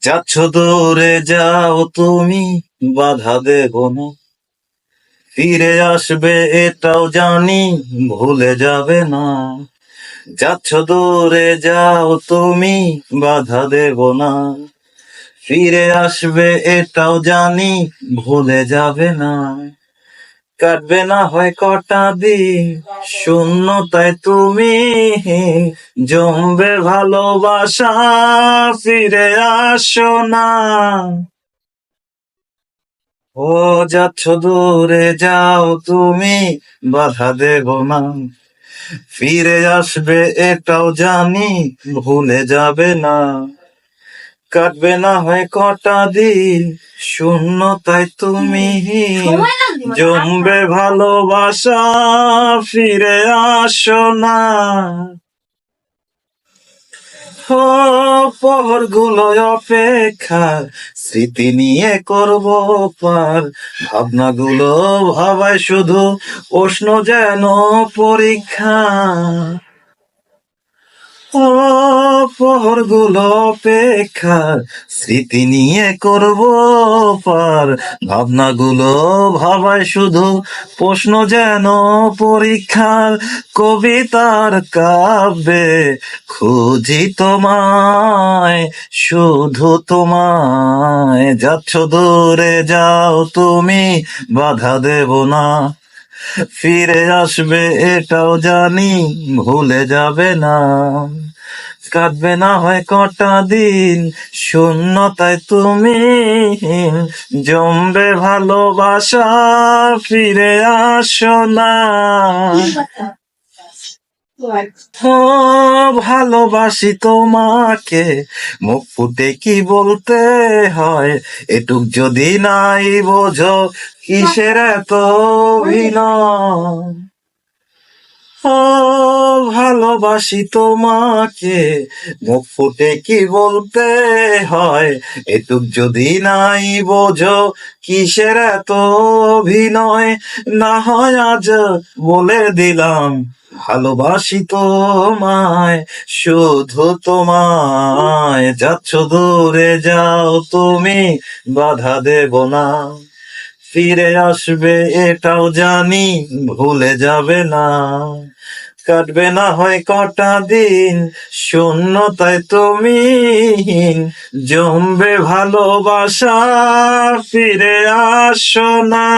যাচ্ছ দূরে যাও তুমি, বাধা দেব না। ফিরে আসবে এটাও জানি, ভুলে যাবে না। যাচ্ছ দূরে যাও তুমি, বাধা দেব না। ফিরে আসবে এটাও জানি, ভুলে যাবে না। কাটবে না হয় কটা দিন শূন্যতায় তুমি, জমবে ভালোবাসা, ফিরে আসো না। ও যাচ্ছ দূরে যাও তুমি, বাধা দেব না। ফিরে আসবে এটাও জানি, ভুলে যাবে না। কাটবে না হয় কটা দিন শূন্যতায় তুমি, জমবে ভালোবাসা, ফিরে আসো না। ও পহর গুলো অপেক্ষা, স্মৃতি নিয়ে করব পার। ভাবনাগুলো ভাবায় শুধু প্রশ্ন যেন পরীক্ষা। ও পহর গুলো অপেক্ষা, স্মৃতি নিয়ে করব পার। ভাবনাগুলো ভাবায় শুধু প্রশ্ন যেন পরীক্ষার। কবিতার কাব্যে খুঁজি তোমায়, শুধু তোমায়। যাচ্ছ দূরে যাও তুমি, বাধা দেব না। ফিরে আসবে এটাও জানি, ভুলে যাবে না। কাটবে না হয় কটা দিন শূন্যতায় তুমি, জমবে ভালোবাসা, ফিরে আসো না। ও ভালোবাসি তোমাকে, মুখ ফুটে কি বলতে হয়। এটুক যদি নাই বোঝো, কিসের এত অভিনয়। ও ভালোবাসি তোমাকে, মুখ ফুটে কি বলতে হয়। এটুক যদি নাই বোঝো, কিসের এত অভিনয়। না হয় আজ বলে দিলাম, ভালোবাসি তোমায়, শুধু তোমায়। যাচ্ছ দূরে যাও তুমি, বাধা দেব না। ফিরে আসবে এটাও জানি, ভুলে যাবে না। কাটবে না হয় কটা দিন শূন্যতায় তুমি, জমবে ভালোবাসা, ফিরে আসো না।